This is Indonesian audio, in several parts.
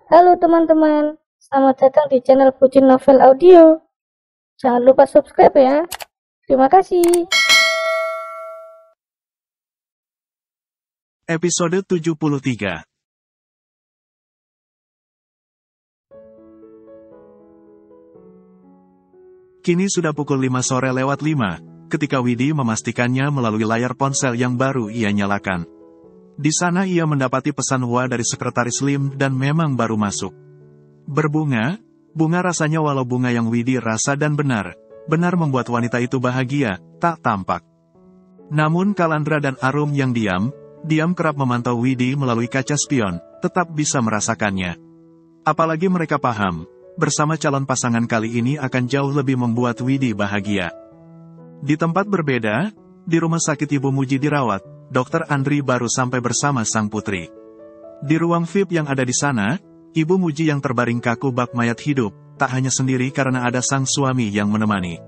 Halo teman-teman, selamat datang di channel Pucin Novel Audio. Jangan lupa subscribe ya. Terima kasih. Episode 73. Kini sudah pukul 5 sore lewat 5, ketika Widi memastikannya melalui layar ponsel yang baru ia nyalakan. Di sana ia mendapati pesan WA dari sekretaris Lim dan memang baru masuk. Berbunga, bunga rasanya walau bunga yang Widi rasa dan benar membuat wanita itu bahagia, tak tampak. Namun Kalandra dan Arum yang diam kerap memantau Widi melalui kaca spion, tetap bisa merasakannya. Apalagi mereka paham, bersama calon pasangan kali ini akan jauh lebih membuat Widi bahagia. Di tempat berbeda, di rumah sakit Ibu Muji dirawat, Dr. Andri baru sampai bersama sang putri. Di ruang VIP yang ada di sana, Ibu Muji yang terbaring kaku bak mayat hidup, tak hanya sendiri karena ada sang suami yang menemani.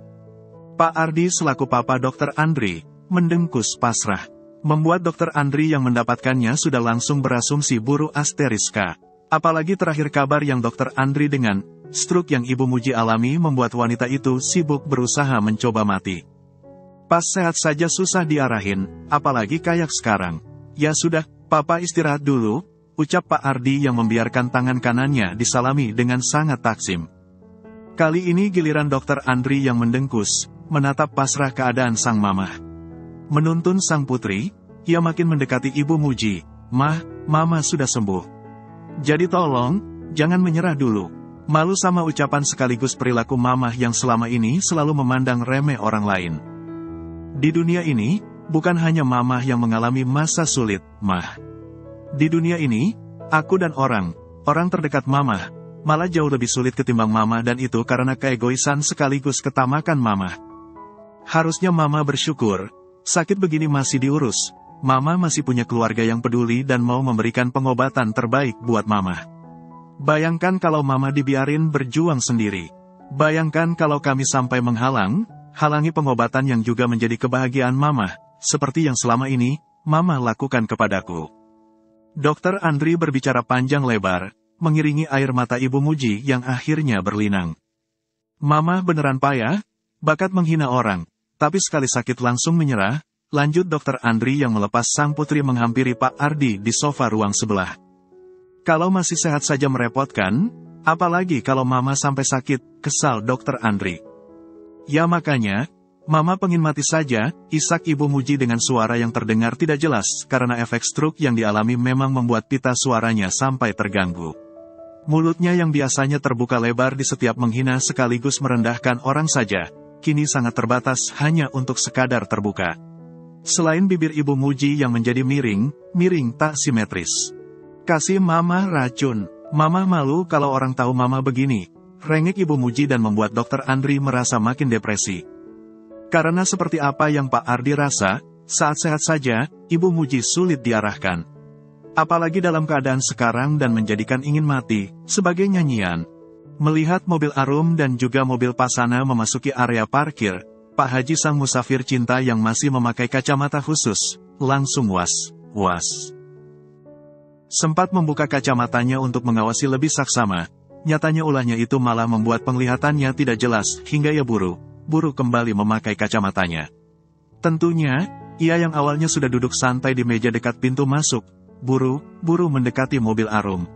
Pak Ardi selaku papa Dr. Andri, mendengkus pasrah. Membuat Dr. Andri yang mendapatkannya sudah langsung berasumsi buru asteriska. Apalagi terakhir kabar yang Dr. Andri dengan stroke yang Ibu Muji alami membuat wanita itu sibuk berusaha mencoba mati. Pas sehat saja susah diarahin, apalagi kayak sekarang. Ya sudah, papa istirahat dulu, ucap Pak Ardi yang membiarkan tangan kanannya disalami dengan sangat taksim. Kali ini giliran Dr. Andri yang mendengkus, menatap pasrah keadaan sang mamah. Menuntun sang putri, ia makin mendekati Ibu Muji. Mama sudah sembuh. Jadi tolong, jangan menyerah dulu. Malu sama ucapan sekaligus perilaku mamah yang selama ini selalu memandang remeh orang lain. Di dunia ini, bukan hanya mamah yang mengalami masa sulit, Mah. Di dunia ini, aku dan orang terdekat mamah, malah jauh lebih sulit ketimbang mamah dan itu karena keegoisan sekaligus ketamakan mamah. Harusnya mama bersyukur, sakit begini masih diurus, mama masih punya keluarga yang peduli dan mau memberikan pengobatan terbaik buat mama. Bayangkan kalau mama dibiarin berjuang sendiri. Bayangkan kalau kami sampai halangi pengobatan yang juga menjadi kebahagiaan mama, seperti yang selama ini, mama lakukan kepadaku. Dr. Andri berbicara panjang lebar, mengiringi air mata Ibu Muji yang akhirnya berlinang. Mama beneran payah, bakat menghina orang, tapi sekali sakit langsung menyerah, lanjut Dr. Andri yang melepas sang putri menghampiri Pak Ardi di sofa ruang sebelah. Kalau masih sehat saja merepotkan, apalagi kalau mama sampai sakit, kesal Dr. Andri. Ya makanya, mama pengen mati saja, isak Ibu Muji dengan suara yang terdengar tidak jelas karena efek stroke yang dialami memang membuat pita suaranya sampai terganggu. Mulutnya yang biasanya terbuka lebar di setiap menghina sekaligus merendahkan orang saja, kini sangat terbatas hanya untuk sekadar terbuka. Selain bibir Ibu Muji yang menjadi miring tak simetris. Kasih mama racun, mama malu kalau orang tahu mama begini. Rengek Ibu Muji dan membuat Dr. Andri merasa makin depresi. Karena seperti apa yang Pak Ardi rasa, saat sehat saja, Ibu Muji sulit diarahkan. Apalagi dalam keadaan sekarang dan menjadikan ingin mati, sebagai nyanyian. Melihat mobil Arum dan juga mobil Pasana memasuki area parkir, Pak Haji sang musafir cinta yang masih memakai kacamata khusus, langsung was. Sempat membuka kacamatanya untuk mengawasi lebih saksama. Nyatanya ulahnya itu malah membuat penglihatannya tidak jelas, hingga ia buru kembali memakai kacamatanya. Tentunya, ia yang awalnya sudah duduk santai di meja dekat pintu masuk, buru mendekati mobil Arum.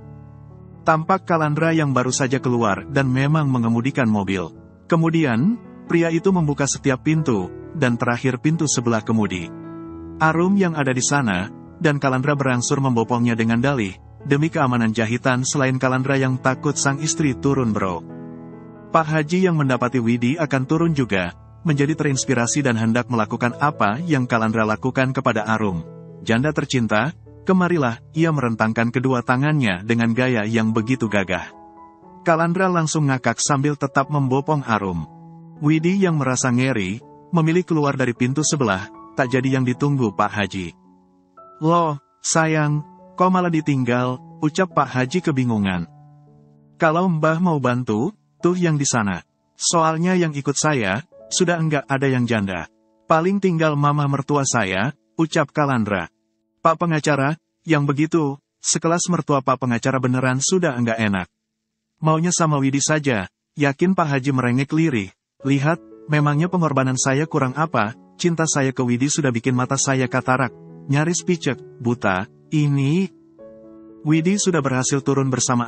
Tampak Kalandra yang baru saja keluar dan memang mengemudikan mobil. Kemudian, pria itu membuka setiap pintu, dan terakhir pintu sebelah kemudi. Arum yang ada di sana, dan Kalandra berangsur membopongnya dengan dalih. Demi keamanan jahitan selain Kalandra yang takut sang istri turun bro. Pak Haji yang mendapati Widi akan turun juga, menjadi terinspirasi dan hendak melakukan apa yang Kalandra lakukan kepada Arum. Janda tercinta, kemarilah, ia merentangkan kedua tangannya dengan gaya yang begitu gagah. Kalandra langsung ngakak sambil tetap membopong Arum. Widi yang merasa ngeri, memilih keluar dari pintu sebelah, tak jadi yang ditunggu Pak Haji. Loh, sayang, kok malah ditinggal, ucap Pak Haji kebingungan. Kalau Mbah mau bantu, tuh yang di sana. Soalnya yang ikut saya, sudah enggak ada yang janda. Paling tinggal mama mertua saya, ucap Kalandra. Pak pengacara, yang begitu, sekelas mertua Pak pengacara beneran sudah enggak enak. Maunya sama Widi saja, yakin Pak Haji merengek lirih. Lihat, memangnya pengorbanan saya kurang apa, cinta saya ke Widi sudah bikin mata saya katarak, nyaris picek, buta, ini... Widi sudah berhasil turun bersama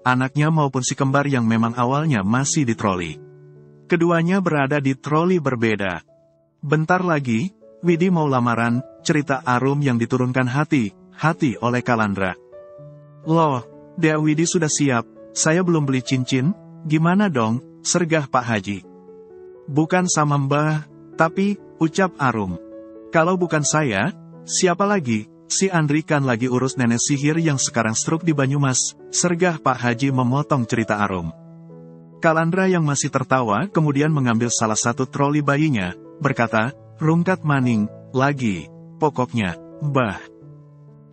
anaknya maupun si kembar yang memang awalnya masih di troli. Keduanya berada di troli berbeda. Bentar lagi, Widi mau lamaran, cerita arum yang diturunkan hati oleh Kalandra. Loh, Dea Widi sudah siap, saya belum beli cincin, gimana dong, sergah Pak Haji. Bukan sama Mbah, tapi, ucap Arum. Kalau bukan saya, siapa lagi, si Andri kan lagi urus nenek sihir yang sekarang stroke di Banyumas, sergah Pak Haji memotong cerita Arum. Kalandra yang masih tertawa kemudian mengambil salah satu troli bayinya, berkata, rungkat maning, lagi, pokoknya, Mbah.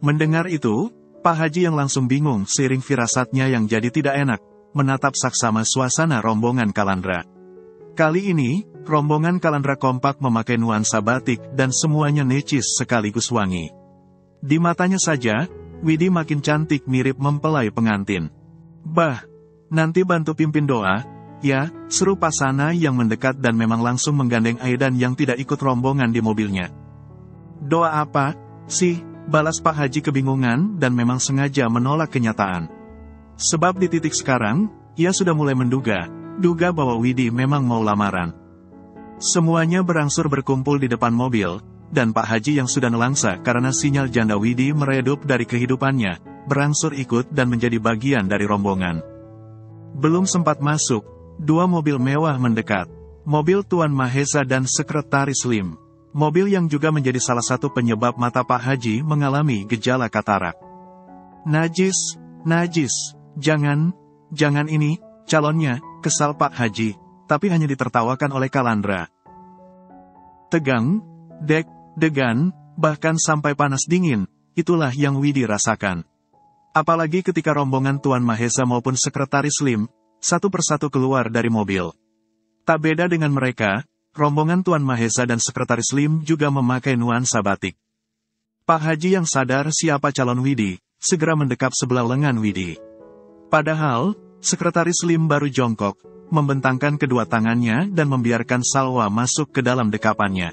Mendengar itu, Pak Haji yang langsung bingung seiring firasatnya yang jadi tidak enak, menatap saksama suasana rombongan Kalandra. Kali ini, rombongan Kalandra kompak memakai nuansa batik dan semuanya necis sekaligus wangi. Di matanya saja, Widi makin cantik mirip mempelai pengantin. Bah, nanti bantu pimpin doa, ya, seru Pasana yang mendekat dan memang langsung menggandeng Aidan yang tidak ikut rombongan di mobilnya. Doa apa, sih, balas Pak Haji kebingungan dan memang sengaja menolak kenyataan. Sebab di titik sekarang, ia sudah mulai duga bahwa Widi memang mau lamaran. Semuanya berangsur berkumpul di depan mobil, dan Pak Haji yang sudah nelangsa karena sinyal janda Widi meredup dari kehidupannya, berangsur ikut dan menjadi bagian dari rombongan. Belum sempat masuk, dua mobil mewah mendekat. Mobil Tuan Mahesa dan Sekretaris Lim. Mobil yang juga menjadi salah satu penyebab mata Pak Haji mengalami gejala katarak. Najis, jangan ini, calonnya, kesal Pak Haji, tapi hanya ditertawakan oleh Kalandra. Tegang, degan, bahkan sampai panas dingin, itulah yang Widi rasakan. Apalagi ketika rombongan Tuan Mahesa maupun Sekretaris Lim, satu persatu keluar dari mobil. Tak beda dengan mereka, rombongan Tuan Mahesa dan Sekretaris Lim juga memakai nuansa batik. Pak Haji yang sadar siapa calon Widi, segera mendekap sebelah lengan Widi. Padahal, Sekretaris Lim baru jongkok, membentangkan kedua tangannya dan membiarkan Salwa masuk ke dalam dekapannya.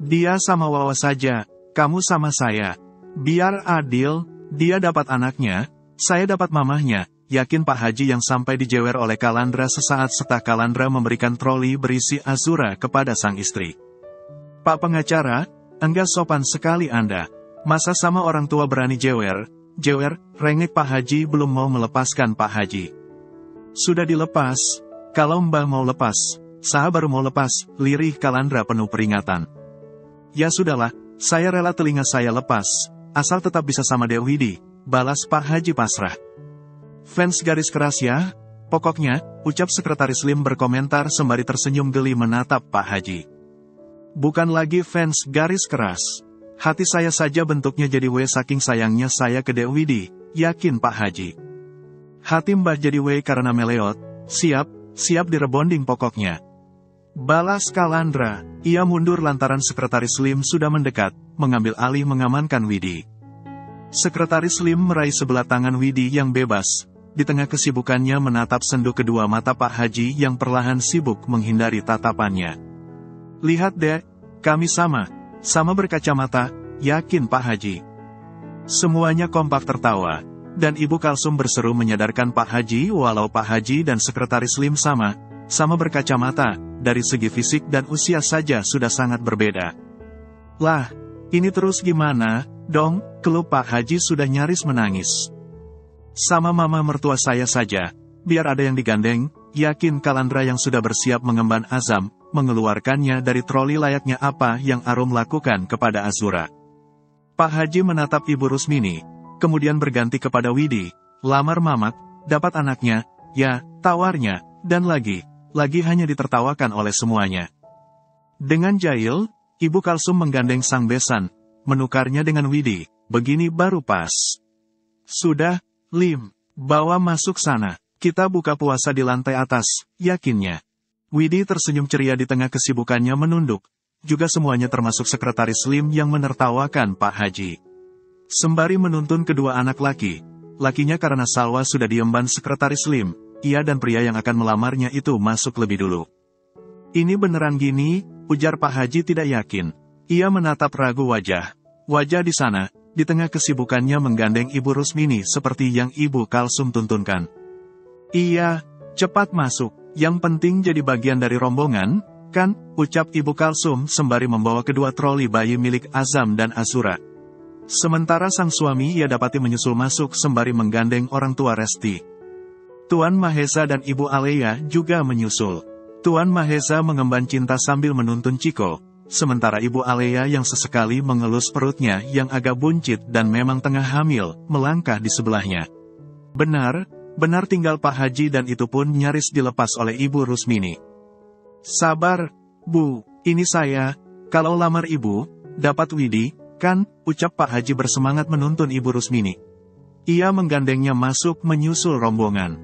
Dia sama Wawa saja, kamu sama saya. Biar adil, dia dapat anaknya, saya dapat mamahnya, yakin Pak Haji yang sampai dijewer oleh Kalandra sesaat setelah Kalandra memberikan troli berisi Azura kepada sang istri. Pak pengacara, enggak sopan sekali Anda. Masa sama orang tua berani jewer, rengek Pak Haji belum mau melepaskan Pak Haji. Sudah dilepas, kalau Mbah mau lepas, Saha baru mau lepas, lirih Kalandra penuh peringatan. Ya sudahlah, saya rela telinga saya lepas, asal tetap bisa sama Dea Widi, balas Pak Haji pasrah. Fans garis keras ya, pokoknya, ucap Sekretaris Lim berkomentar sembari tersenyum geli menatap Pak Haji. Bukan lagi fans garis keras. Hati saya saja bentuknya jadi W saking sayangnya saya ke Dea Widi, yakin Pak Haji. Hati Mbah jadi W karena meleot, siap direbonding pokoknya. Balas Kalandra, ia mundur lantaran Sekretaris Lim sudah mendekat, mengambil alih mengamankan Widi. Sekretaris Lim meraih sebelah tangan Widi yang bebas, di tengah kesibukannya menatap sendu kedua mata Pak Haji yang perlahan sibuk menghindari tatapannya. Lihat deh, kami sama berkacamata, yakin Pak Haji. Semuanya kompak tertawa, dan Ibu Kalsum berseru menyadarkan Pak Haji walau Pak Haji dan Sekretaris Lim sama berkacamata, dari segi fisik dan usia saja sudah sangat berbeda. Lah, ini terus gimana, dong, keluh Pak Haji sudah nyaris menangis. Sama mama mertua saya saja, biar ada yang digandeng, yakin Kalandra yang sudah bersiap mengemban azam, mengeluarkannya dari troli layaknya apa yang Arum lakukan kepada Azura. Pak Haji menatap Ibu Rusmini, kemudian berganti kepada Widi, lamar mamak, dapat anaknya, ya, tawarnya, dan lagi hanya ditertawakan oleh semuanya. Dengan jahil, Ibu Kalsum menggandeng sang besan, menukarnya dengan Widi, begini baru pas. Sudah, Lim, bawa masuk sana, kita buka puasa di lantai atas, yakinnya. Widi tersenyum ceria di tengah kesibukannya menunduk, juga semuanya termasuk Sekretaris Lim yang menertawakan Pak Haji. Sembari menuntun kedua anak lakinya karena Salwa sudah diemban sekretaris Lim, ia dan pria yang akan melamarnya itu masuk lebih dulu. Ini beneran gini, ujar Pak Haji tidak yakin. Ia menatap ragu wajah di sana, di tengah kesibukannya menggandeng Ibu Rusmini seperti yang Ibu Kalsum tuntunkan. Iya, cepat masuk, yang penting jadi bagian dari rombongan, kan, ucap Ibu Kalsum sembari membawa kedua troli bayi milik Azam dan Azura. Sementara sang suami ia dapati menyusul masuk sembari menggandeng orang tua Resti. Tuan Mahesa dan Ibu Alea juga menyusul. Tuan Mahesa mengemban cinta sambil menuntun Ciko, sementara Ibu Alea yang sesekali mengelus perutnya yang agak buncit dan memang tengah hamil, melangkah di sebelahnya. Benar tinggal Pak Haji dan itu pun nyaris dilepas oleh Ibu Rusmini. Sabar, Bu, ini saya, kalau lamar Ibu, dapat Widi, kan, ucap Pak Haji bersemangat menuntun Ibu Rusmini. Ia menggandengnya masuk menyusul rombongan.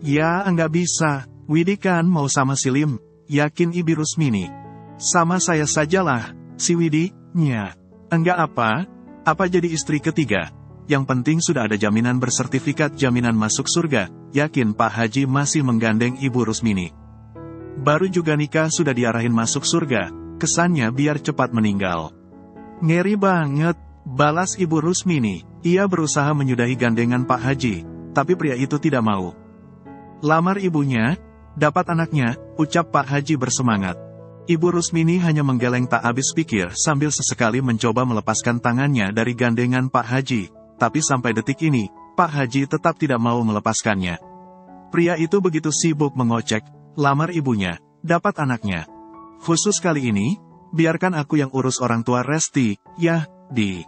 Ya, enggak bisa, Widi kan mau sama si Lim, yakin Ibu Rusmini. Sama saya sajalah, si Widi, nya. Enggak apa jadi istri ketiga. Yang penting sudah ada jaminan bersertifikat jaminan masuk surga, yakin Pak Haji masih menggandeng Ibu Rusmini. Baru juga nikah sudah diarahin masuk surga, kesannya biar cepat meninggal. Ngeri banget, balas Ibu Rusmini. Ia berusaha menyudahi gandengan Pak Haji, tapi pria itu tidak mau. Lamar ibunya, dapat anaknya, ucap Pak Haji bersemangat. Ibu Rusmini hanya menggeleng tak habis pikir sambil sesekali mencoba melepaskan tangannya dari gandengan Pak Haji. Tapi sampai detik ini, Pak Haji tetap tidak mau melepaskannya. Pria itu begitu sibuk mengocek, lamar ibunya, dapat anaknya. Khusus kali ini, biarkan aku yang urus orang tua Resti, ya, di.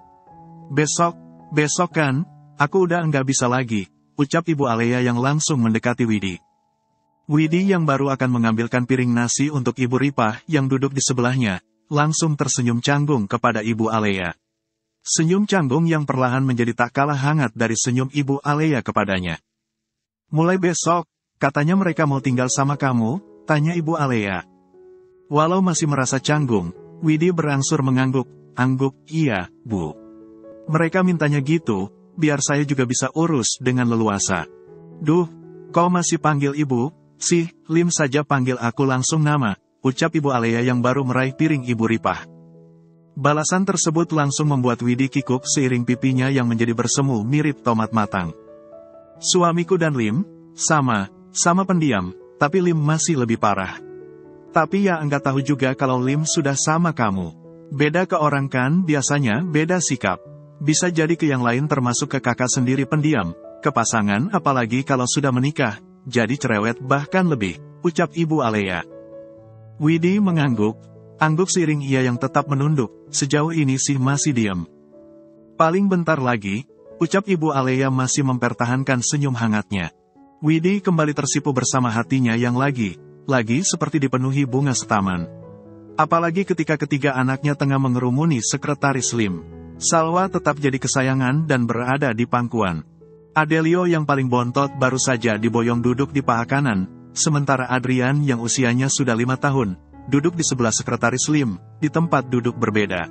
Besok kan, aku udah enggak bisa lagi, ucap Ibu Alea yang langsung mendekati Widi. Widi yang baru akan mengambilkan piring nasi untuk Ibu Ripah yang duduk di sebelahnya, langsung tersenyum canggung kepada Ibu Alea. Senyum canggung yang perlahan menjadi tak kalah hangat dari senyum Ibu Alea kepadanya. Mulai besok, katanya mereka mau tinggal sama kamu, tanya Ibu Alea. Walau masih merasa canggung, Widi berangsur mengangguk, iya, Bu. Mereka mintanya gitu, biar saya juga bisa urus dengan leluasa. Duh, kau masih panggil Ibu, sih, Lim saja panggil aku langsung nama, ucap Ibu Alea yang baru meraih piring Ibu Ripah. Balasan tersebut langsung membuat Widi kikuk seiring pipinya yang menjadi bersemu mirip tomat matang. Suamiku dan Lim, sama pendiam, tapi Lim masih lebih parah. Tapi ya enggak tahu juga kalau Lim sudah sama kamu. Beda ke orang kan biasanya beda sikap. Bisa jadi ke yang lain termasuk ke kakak sendiri pendiam, ke pasangan apalagi kalau sudah menikah, jadi cerewet bahkan lebih, ucap Ibu Alea. Widi mengangguk seiring ia yang tetap menunduk, sejauh ini sih masih diam. Paling bentar lagi, ucap Ibu Alea masih mempertahankan senyum hangatnya. Widi kembali tersipu bersama hatinya yang lagi seperti dipenuhi bunga setaman. Apalagi ketika ketiga anaknya tengah mengerumuni sekretaris Lim. Salwa tetap jadi kesayangan dan berada di pangkuan. Adelio yang paling bontot baru saja diboyong duduk di paha kanan, sementara Adrian yang usianya sudah 5 tahun, duduk di sebelah sekretaris Lim, di tempat duduk berbeda.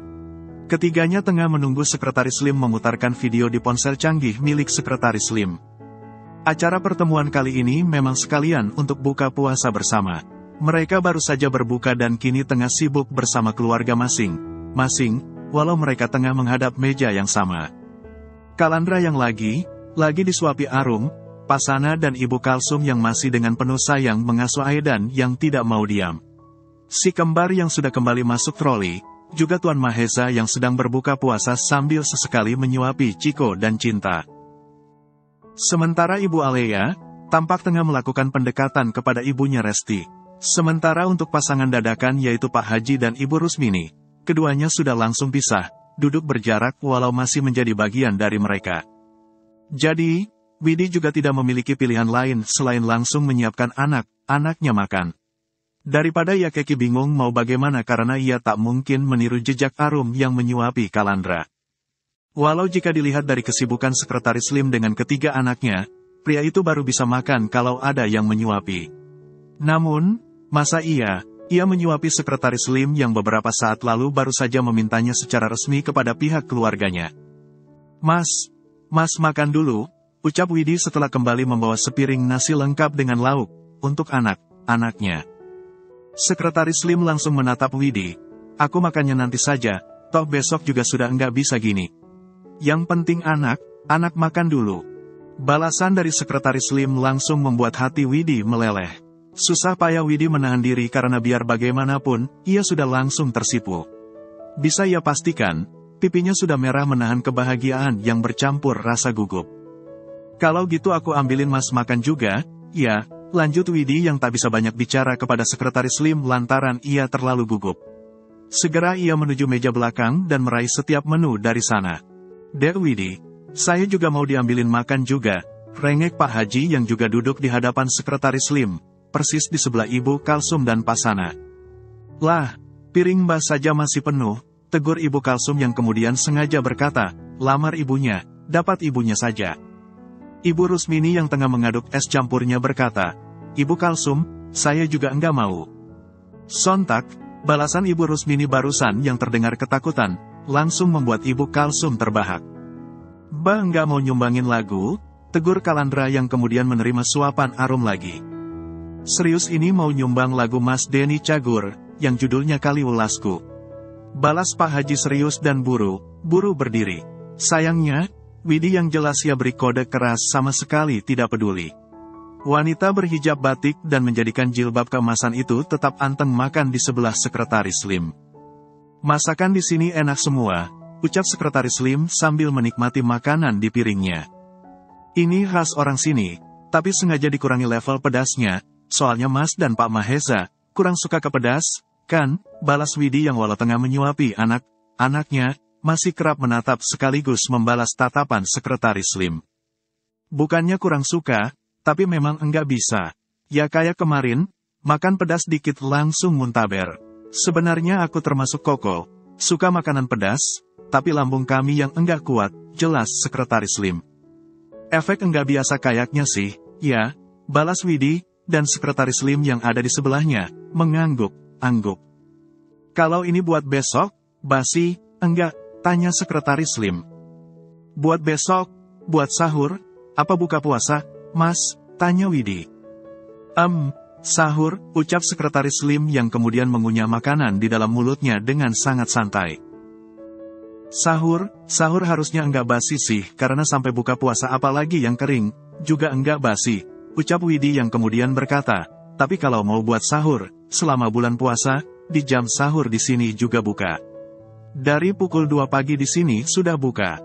Ketiganya tengah menunggu sekretaris Lim memutarkan video di ponsel canggih milik sekretaris Lim. Acara pertemuan kali ini memang sekalian untuk buka puasa bersama. Mereka baru saja berbuka dan kini tengah sibuk bersama keluarga masing-masing, walau mereka tengah menghadap meja yang sama. Kalandra yang lagi disuapi Arum, Pasana dan Ibu Kalsum yang masih dengan penuh sayang mengasuh Aedan yang tidak mau diam. Si kembar yang sudah kembali masuk troli, juga Tuan Mahesa yang sedang berbuka puasa sambil sesekali menyuapi Ciko dan Cinta. Sementara Ibu Alea, tampak tengah melakukan pendekatan kepada ibunya Resti. Sementara untuk pasangan dadakan yaitu Pak Haji dan Ibu Rusmini, keduanya sudah langsung pisah, duduk berjarak walau masih menjadi bagian dari mereka. Jadi, Widi juga tidak memiliki pilihan lain selain langsung menyiapkan anaknya makan. Daripada ia keki bingung mau bagaimana karena ia tak mungkin meniru jejak Arum yang menyuapi Kalandra. Walau jika dilihat dari kesibukan sekretaris Lim dengan ketiga anaknya, pria itu baru bisa makan kalau ada yang menyuapi. Namun, masa ia menyuapi sekretaris Lim yang beberapa saat lalu baru saja memintanya secara resmi kepada pihak keluarganya. Mas makan dulu, ucap Widi setelah kembali membawa sepiring nasi lengkap dengan lauk, untuk anak-anaknya. Sekretaris Lim langsung menatap Widi. Aku makannya nanti saja, toh besok juga sudah enggak bisa gini. Yang penting anak makan dulu. Balasan dari Sekretaris Lim langsung membuat hati Widi meleleh. Susah payah Widi menahan diri karena biar bagaimanapun, ia sudah langsung tersipu. Bisa ia pastikan, pipinya sudah merah menahan kebahagiaan yang bercampur rasa gugup. Kalau gitu aku ambilin Mas makan juga, ya, lanjut Widi yang tak bisa banyak bicara kepada Sekretaris Lim lantaran ia terlalu gugup. Segera ia menuju meja belakang dan meraih setiap menu dari sana. Dek Widi, saya juga mau diambilin makan juga, rengek Pak Haji yang juga duduk di hadapan Sekretaris Lim, persis di sebelah Ibu Kalsum dan Pasana. Lah, piring Mbak saja masih penuh, tegur Ibu Kalsum yang kemudian sengaja berkata, lamar ibunya, dapat ibunya saja. Ibu Rusmini yang tengah mengaduk es campurnya berkata, Ibu Kalsum, saya juga enggak mau. Sontak, balasan Ibu Rusmini barusan yang terdengar ketakutan, langsung membuat Ibu Kalsum terbahak. Mbak enggak mau nyumbangin lagu, tegur Kalandra yang kemudian menerima suapan arum lagi. Serius ini mau nyumbang lagu Mas Denny Cagur, yang judulnya Kali Ulasku. Balas Pak Haji serius dan buru berdiri. Sayangnya, Widi yang jelas ia beri kode keras sama sekali tidak peduli. Wanita berhijab batik dan menjadikan jilbab keemasan itu tetap anteng makan di sebelah Sekretaris Lim. Masakan di sini enak semua, ucap Sekretaris Lim sambil menikmati makanan di piringnya. Ini khas orang sini, tapi sengaja dikurangi level pedasnya, soalnya Mas dan Pak Mahesa kurang suka ke pedas, kan? Balas Widi yang walau tengah menyuapi anak-anaknya, masih kerap menatap sekaligus membalas tatapan Sekretaris Lim. Bukannya kurang suka, tapi memang enggak bisa. Ya kayak kemarin, makan pedas dikit langsung muntaber. Sebenarnya aku termasuk Koko, suka makanan pedas, tapi lambung kami yang enggak kuat, jelas Sekretaris Lim. Efek enggak biasa kayaknya sih, ya, balas Widi, dan Sekretaris Lim yang ada di sebelahnya, mengangguk-angguk. Kalau ini buat besok, basi, enggak, tanya Sekretaris Lim. Buat besok, buat sahur, apa buka puasa, Mas, tanya Widi. Sahur, ucap Sekretaris Lim yang kemudian mengunyah makanan di dalam mulutnya dengan sangat santai. Sahur harusnya enggak basi sih, karena sampai buka puasa apalagi yang kering, juga enggak basi, ucap Widi yang kemudian berkata, tapi kalau mau buat sahur, selama bulan puasa, di jam sahur di sini juga buka. Dari pukul 2 pagi di sini sudah buka.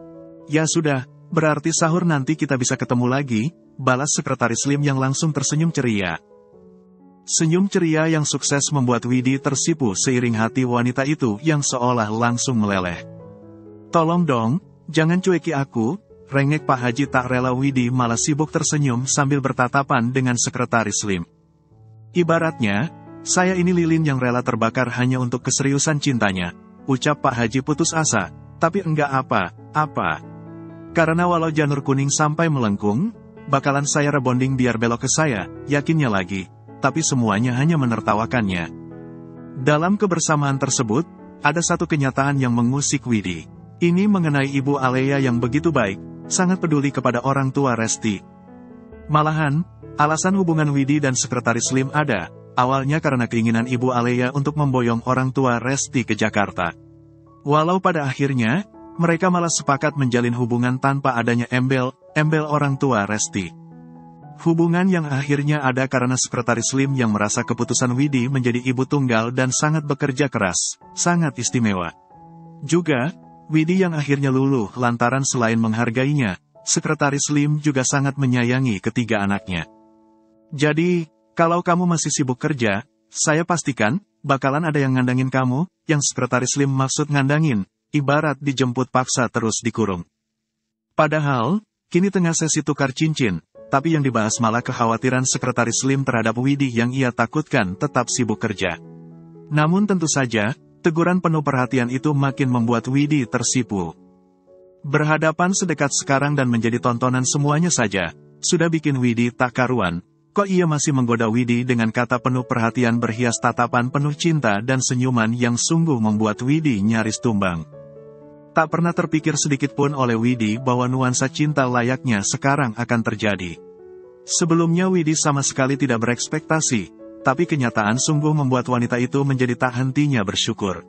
Ya sudah, berarti sahur nanti kita bisa ketemu lagi, balas Sekretaris Lim yang langsung tersenyum ceria. Senyum ceria yang sukses membuat Widi tersipu seiring hati wanita itu yang seolah langsung meleleh. Tolong dong, jangan cueki aku, rengek Pak Haji tak rela. Widi malah sibuk tersenyum sambil bertatapan dengan Sekretaris Lim. Ibaratnya, saya ini lilin yang rela terbakar hanya untuk keseriusan cintanya, ucap Pak Haji putus asa, tapi enggak apa-apa. Karena walau janur kuning sampai melengkung, bakalan saya rebonding biar belok ke saya, yakinnya lagi, tapi semuanya hanya menertawakannya. Dalam kebersamaan tersebut, ada satu kenyataan yang mengusik Widi. Ini mengenai Ibu Alea yang begitu baik, sangat peduli kepada orang tua Resti. Malahan, alasan hubungan Widi dan Sekretaris Lim ada, awalnya karena keinginan Ibu Alea untuk memboyong orang tua Resti ke Jakarta. Walau pada akhirnya, mereka malah sepakat menjalin hubungan tanpa adanya embel orang tua Resti. Hubungan yang akhirnya ada karena Sekretaris Lim yang merasa keputusan Widi menjadi ibu tunggal dan sangat bekerja keras, sangat istimewa. Juga, Widi yang akhirnya luluh lantaran selain menghargainya, Sekretaris Lim juga sangat menyayangi ketiga anaknya. Jadi, kalau kamu masih sibuk kerja, saya pastikan, bakalan ada yang ngandangin kamu, yang Sekretaris Lim maksud ngandangin, ibarat dijemput paksa terus dikurung. Padahal, kini tengah sesi tukar cincin, tapi yang dibahas malah kekhawatiran Sekretaris Lim terhadap Widi yang ia takutkan tetap sibuk kerja. Namun tentu saja, teguran penuh perhatian itu makin membuat Widi tersipu. Berhadapan sedekat sekarang dan menjadi tontonan semuanya saja, sudah bikin Widi tak karuan, kok ia masih menggoda Widi dengan kata penuh perhatian berhias tatapan penuh cinta dan senyuman yang sungguh membuat Widi nyaris tumbang. Tak pernah terpikir sedikitpun oleh Widi bahwa nuansa cinta layaknya sekarang akan terjadi. Sebelumnya Widi sama sekali tidak berekspektasi, tapi kenyataan sungguh membuat wanita itu menjadi tak hentinya bersyukur.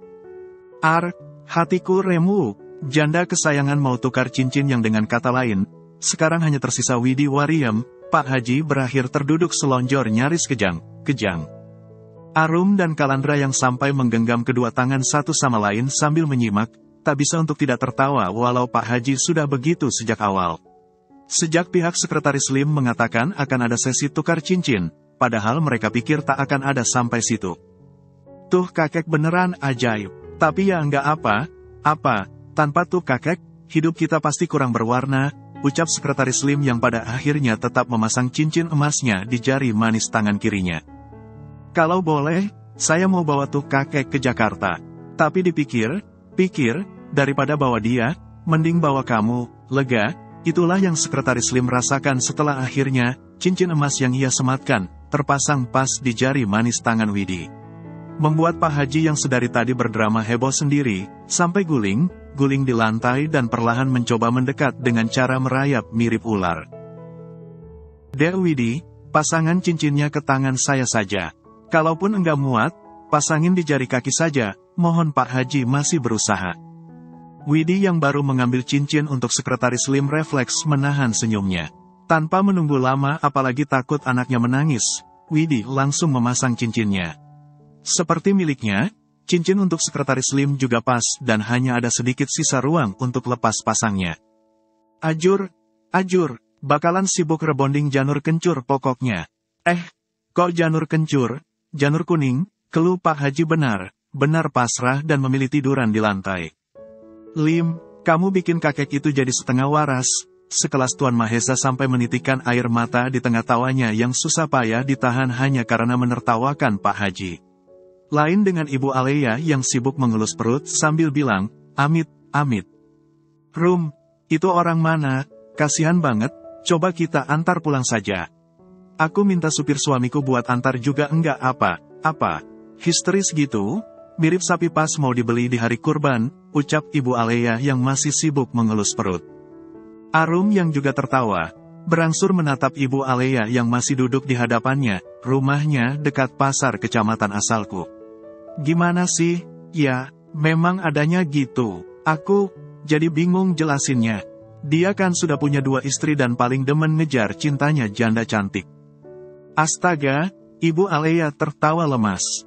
Hatiku remuk, janda kesayangan mau tukar cincin yang dengan kata lain, sekarang hanya tersisa Widi Wariem. Pak Haji berakhir terduduk selonjor nyaris kejang. Arum dan Kalandra yang sampai menggenggam kedua tangan satu sama lain sambil menyimak, tak bisa untuk tidak tertawa walau Pak Haji sudah begitu sejak awal. Sejak pihak Sekretaris Lim mengatakan akan ada sesi tukar cincin, padahal mereka pikir tak akan ada sampai situ. Tuh kakek beneran ajaib. Tapi ya enggak apa, tanpa tuh kakek, hidup kita pasti kurang berwarna, ucap Sekretaris Lim yang pada akhirnya tetap memasang cincin emasnya di jari manis tangan kirinya. Kalau boleh, saya mau bawa tuh kakek ke Jakarta. Tapi dipikir, daripada bawa dia, mending bawa kamu, lega. Itulah yang Sekretaris Lim rasakan setelah akhirnya, cincin emas yang ia sematkan, terpasang pas di jari manis tangan Widi. Membuat Pak Haji yang sedari tadi berdrama heboh sendiri, sampai guling di lantai dan perlahan mencoba mendekat dengan cara merayap mirip ular. Dek Widi, pasangan cincinnya ke tangan saya saja. Kalaupun enggak muat, pasangin di jari kaki saja, mohon Pak Haji masih berusaha. Widi yang baru mengambil cincin untuk Sekretaris Lim refleks menahan senyumnya. Tanpa menunggu lama apalagi takut anaknya menangis, Widi langsung memasang cincinnya. Seperti miliknya, cincin untuk Sekretaris Lim juga pas dan hanya ada sedikit sisa ruang untuk lepas pasangnya. Ajur, bakalan sibuk rebonding janur kencur pokoknya. Kok janur kencur, janur kuning, keluh Pak Haji benar pasrah dan memilih tiduran di lantai. Lim, kamu bikin kakek itu jadi setengah waras. Sekelas Tuan Mahesa sampai menitikkan air mata di tengah tawanya yang susah payah ditahan hanya karena menertawakan Pak Haji. Lain dengan Ibu Alea yang sibuk mengelus perut sambil bilang, amit. Rum, itu orang mana? Kasihan banget, coba kita antar pulang saja. Aku minta supir suamiku buat antar juga enggak apa. Histeris gitu? Mirip sapi pas mau dibeli di hari kurban, ucap Ibu Alea yang masih sibuk mengelus perut. Arum yang juga tertawa, berangsur menatap Ibu Alea yang masih duduk di hadapannya, rumahnya dekat pasar kecamatan asalku. Gimana sih? Ya, memang adanya gitu. Aku jadi bingung jelasinnya. Dia kan sudah punya 2 istri dan paling demen ngejar cintanya janda cantik. Astaga, Ibu Alea tertawa lemas.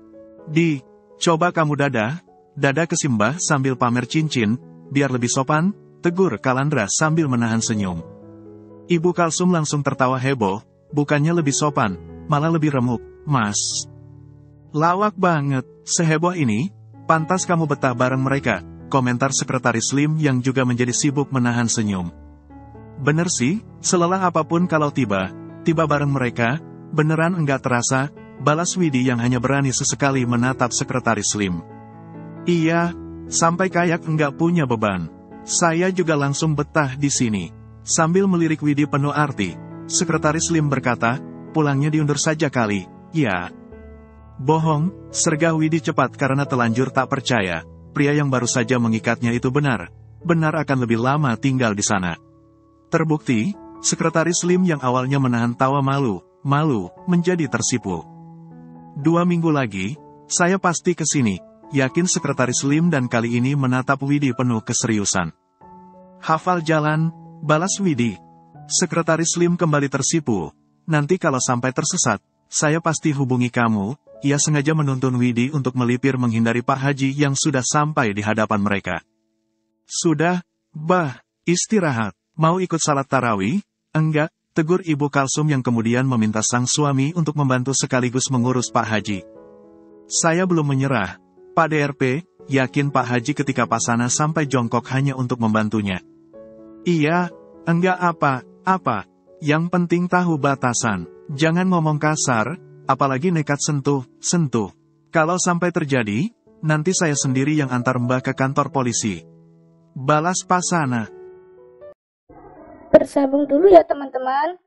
Coba kamu dada ke Simbah sambil pamer cincin, biar lebih sopan, tegur Kalandra sambil menahan senyum. Ibu Kalsum langsung tertawa heboh, bukannya lebih sopan, malah lebih remuk, Mas. Lawak banget, seheboh ini, pantas kamu betah bareng mereka, komentar Sekretaris Lim yang juga menjadi sibuk menahan senyum. Bener sih, selelah apapun kalau tiba bareng mereka, beneran enggak terasa, balas Widi yang hanya berani sesekali menatap Sekretaris Lim. Iya, sampai kayak enggak punya beban. Saya juga langsung betah di sini. Sambil melirik Widi penuh arti, Sekretaris Lim berkata, pulangnya diundur saja kali, ya. Bohong, sergah Widi cepat karena telanjur tak percaya. Pria yang baru saja mengikatnya itu benar akan lebih lama tinggal di sana. Terbukti, Sekretaris Lim yang awalnya menahan tawa malu, menjadi tersipu. 2 minggu lagi, saya pasti ke sini, yakin Sekretaris Lim dan kali ini menatap Widi penuh keseriusan. Hafal jalan, balas Widi. Sekretaris Lim kembali tersipu. Nanti kalau sampai tersesat, saya pasti hubungi kamu. Ia sengaja menuntun Widi untuk melipir menghindari Pak Haji yang sudah sampai di hadapan mereka. Sudah, istirahat. Mau ikut salat tarawih? Enggak. Tegur Ibu Kalsum yang kemudian meminta sang suami untuk membantu sekaligus mengurus Pak Haji. Saya belum menyerah. Pak DRP, yakin Pak Haji ketika pasana sampai jongkok hanya untuk membantunya. Iya, enggak apa. Yang penting tahu batasan. Jangan ngomong kasar, apalagi nekat sentuh. Kalau sampai terjadi, nanti saya sendiri yang antar Mbak ke kantor polisi. Balas Pasana. Bersambung dulu ya teman-teman.